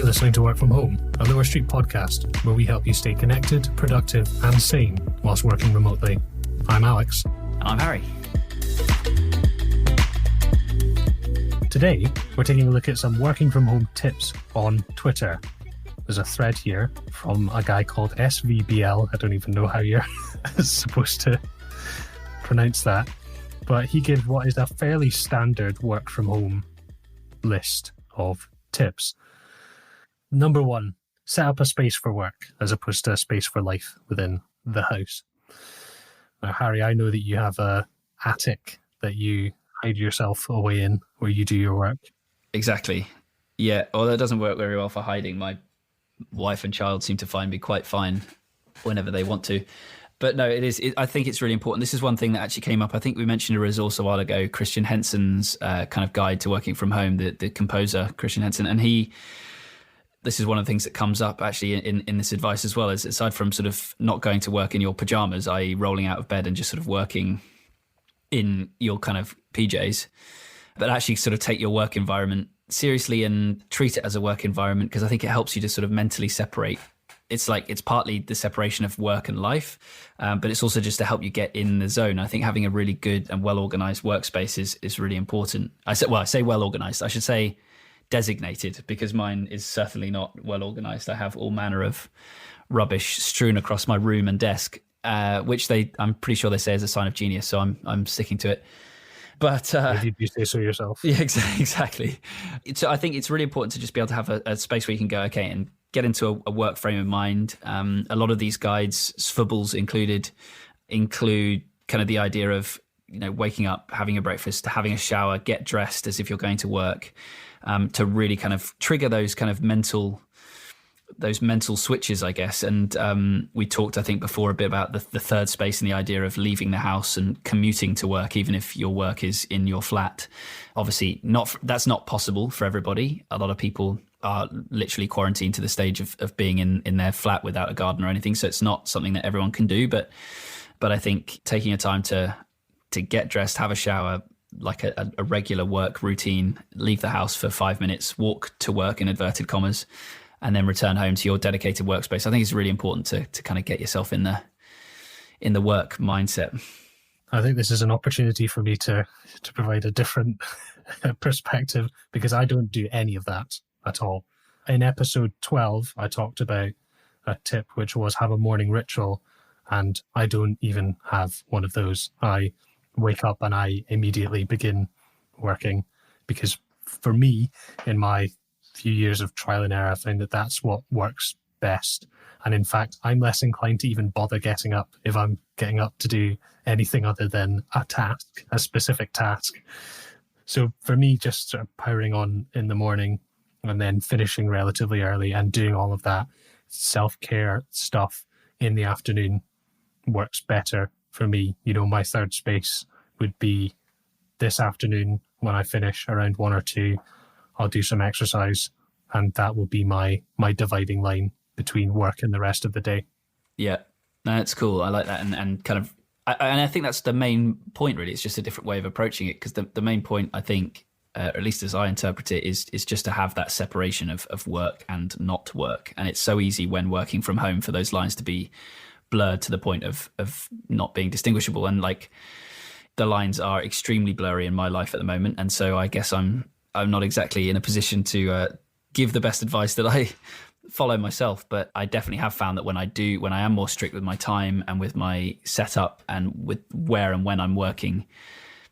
listening to Work From Home, a Lower Street podcast where we help you stay connected, productive and sane whilst working remotely. I'm Alex. And I'm Harry. Today, we're taking a look at some working from home tips on Twitter. There's a thread here from a guy called SVBL. I don't even know how you're supposed to pronounce that. But he gives what is a fairly standard work from home list of tips. Number 1, set up a space for work as opposed to a space for life within the house. Now, Harry, I know that you have a attic that you hide yourself away in where you do your work. Exactly. Yeah, although it doesn't work very well for hiding. My wife and child seem to find me quite fine whenever they want to. But no, I think it's really important. This is one thing that actually came up. I think we mentioned a resource a while ago, Christian Henson's kind of guide to working from home, the composer, Christian Henson. And this is one of the things that comes up actually in this advice as well, is aside from sort of not going to work in your pajamas, i.e. rolling out of bed and just sort of working in your kind of PJs, but actually sort of take your work environment seriously and treat it as a work environment, because I think it helps you to sort of mentally separate. It's partly the separation of work and life, but it's also just to help you get in the zone. I think having a really good and well-organized workspace is really important. I say well-organized. I should say designated, because mine is certainly not well-organized. I have all manner of rubbish strewn across my room and desk, which I'm pretty sure they say is a sign of genius. So I'm sticking to it. But you say so yourself. Yeah, exactly. So I think it's really important to just be able to have a space where you can go, okay, and get into a work frame of mind. A lot of these guides, Sfubbles include kind of the idea of, waking up, having a breakfast, having a shower, get dressed as if you're going to work, to really kind of trigger those kind of mental switches, I guess. And we talked, I think, before a bit about the third space and the idea of leaving the house and commuting to work, even if your work is in your flat. Obviously, that's not possible for everybody. A lot of people are literally quarantined to the stage of being in their flat without a garden or anything. So it's not something that everyone can do. But I think taking a time to get dressed, have a shower, like a regular work routine, leave the house for 5 minutes, walk to work in inverted commas, and then return home to your dedicated workspace. I think it's really important to kind of get yourself in the work mindset. I think this is an opportunity for me to provide a different perspective, because I don't do any of that at all. In episode 12, I talked about a tip which was have a morning ritual, and I don't even have one of those. I wake up and I immediately begin working, because for me, in my few years of trial and error, I find that that's what works best. And in fact, I'm less inclined to even bother getting up if I'm getting up to do anything other than a specific task. So for me, just sort of powering on in the morning and then finishing relatively early and doing all of that self-care stuff in the afternoon works better for me. My third space would be this afternoon when I finish around 1 or 2. I'll do some exercise, and that will be my dividing line between work and the rest of the day. Yeah, no, that's cool. I like that. And kind of, I think that's the main point, really. It's just a different way of approaching it, because the main point, I think, at least as I interpret it, is just to have that separation of work and not work. And it's so easy when working from home for those lines to be blurred to the point of not being distinguishable. And like, the lines are extremely blurry in my life at the moment. And so I guess I'm not exactly in a position to give the best advice that I follow myself, but I definitely have found that when I am more strict with my time and with my setup and with where and when I'm working,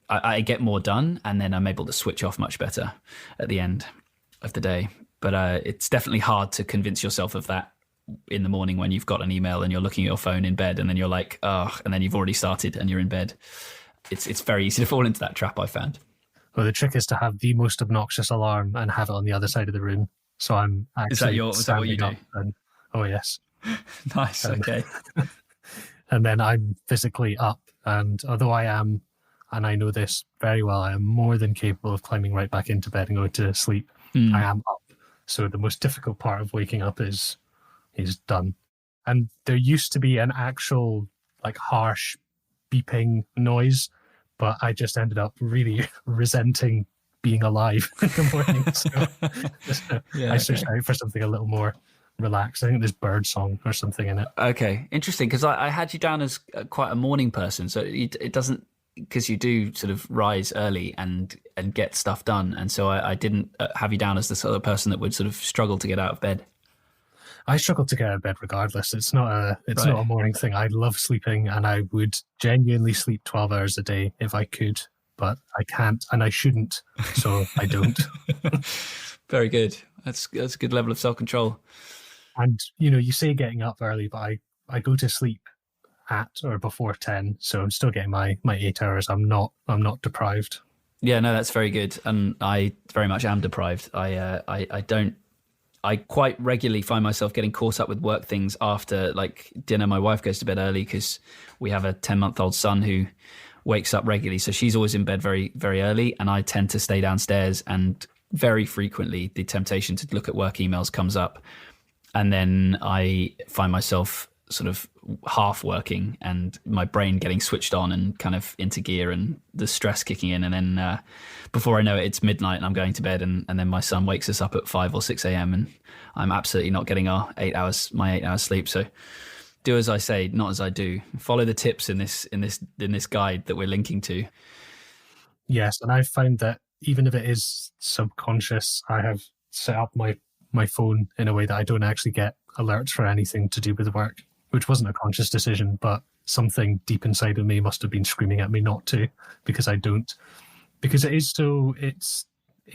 I get more done, and then I'm able to switch off much better at the end of the day. But it's definitely hard to convince yourself of that in the morning when you've got an email and you're looking at your phone in bed, and then you're like, oh, and then you've already started and you're in bed. It's very easy to fall into that trap, I found. Well, the trick is to have the most obnoxious alarm and have it on the other side of the room. So I'm actually is that what you do? Oh, yes. Nice, okay. And then I'm physically up. And although I am, and I know this very well, I am more than capable of climbing right back into bed and going to sleep. I am up. So the most difficult part of waking up is done. And there used to be an actual harsh beeping noise, but I just ended up really resenting being alive in the morning. So Yeah, I switched out for something a little more relaxed. I think there's bird song or something in it. Okay, interesting. Because I had you down as quite a morning person, so it doesn't, because you do sort of rise early and get stuff done, and so I didn't have you down as the sort of person that would sort of struggle to get out of bed. I struggle to get out of bed regardless. It's not a morning thing. I love sleeping, and I would genuinely sleep 12 hours a day if I could, but I can't, and I shouldn't, so I don't. Very good. That's a good level of self-control. And you say getting up early, but I go to sleep at or before 10, so I'm still getting my 8 hours. I'm not deprived. Yeah, no, that's very good, and I very much am deprived. I quite regularly find myself getting caught up with work things after like dinner. My wife goes to bed early because we have a 10-month-old son who wakes up regularly. So she's always in bed very, very early, and I tend to stay downstairs, and very frequently the temptation to look at work emails comes up. And then I find myself sort of half working and my brain getting switched on and kind of into gear, and the stress kicking in. And then before I know it, it's midnight and I'm going to bed, and then my son wakes us up at 5 or 6 a.m. and I'm absolutely not getting my 8 hours sleep. So do as I say, not as I do. Follow the tips in this guide that we're linking to. Yes, and I've found that even if it is subconscious, I have set up my phone in a way that I don't actually get alerts for anything to do with work, which wasn't a conscious decision, but something deep inside of me must have been screaming at me not to, because I don't. Because it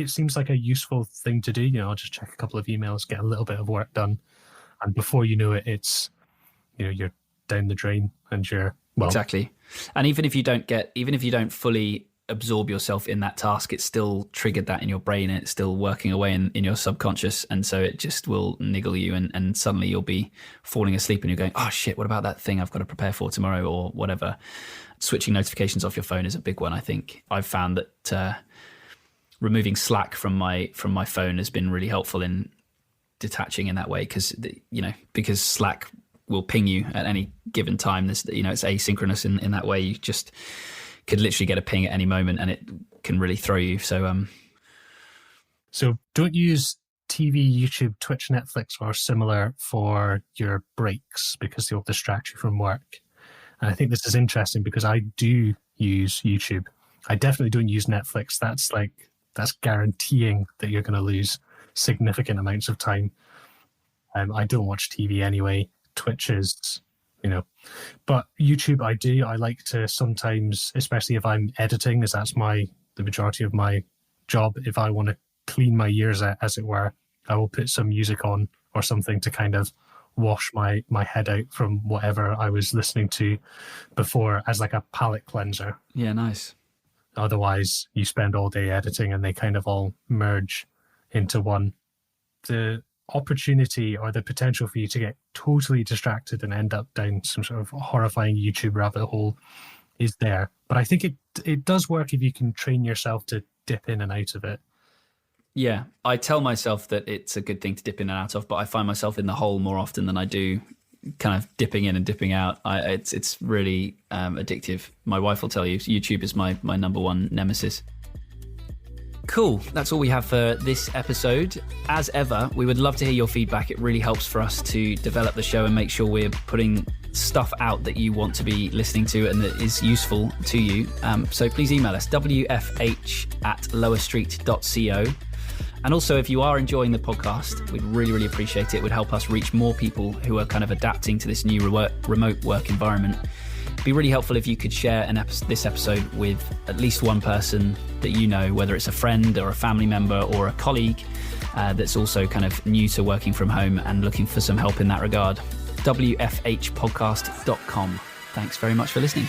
seems like a useful thing to do. I'll just check a couple of emails, get a little bit of work done, and before you know it, it's you're down the drain, and exactly. And even if you don't fully absorb yourself in that task, it's still triggered that in your brain, and it's still working away in your subconscious, and so it just will niggle you, and suddenly you'll be falling asleep and you're going, oh shit, what about that thing I've got to prepare for tomorrow or whatever. Switching notifications off your phone is a big one. I think I've found that removing Slack from my phone has been really helpful in detaching in that way, because Slack will ping you at any given time. It's asynchronous in that way. You just could literally get a ping at any moment, and it can really throw you. So don't use TV, YouTube, Twitch, Netflix or similar for your breaks, because they'll distract you from work. And I think this is interesting because I do use YouTube. I definitely don't use Netflix. That's guaranteeing that you're going to lose significant amounts of time. I don't watch TV anyway. Twitch is, but YouTube I do. I like to sometimes, especially if I'm editing, as that's the majority of my job, if I want to clean my ears out, as it were, I will put some music on or something to kind of wash my head out from whatever I was listening to before, as like a palate cleanser. Yeah, nice. Otherwise, you spend all day editing and they kind of all merge into one. The opportunity or the potential for you to get totally distracted and end up down some sort of horrifying YouTube rabbit hole is there. But I think it does work if you can train yourself to dip in and out of it. Yeah, I tell myself that it's a good thing to dip in and out of, but I find myself in the hole more often than I do kind of dipping in and dipping out. It's really addictive. My wife will tell you, YouTube is my number one nemesis. Cool. That's all we have for this episode. As ever, we would love to hear your feedback. It really helps for us to develop the show and make sure we're putting stuff out that you want to be listening to and that is useful to you. So please email us, wfh@lowerstreet.co. And also, if you are enjoying the podcast, we'd really, really appreciate it. It would help us reach more people who are kind of adapting to this new remote work environment. It'd be really helpful if you could share this episode with at least one person that you know, whether it's a friend or a family member or a colleague that's also kind of new to working from home and looking for some help in that regard. wfhpodcast.com. Thanks very much for listening.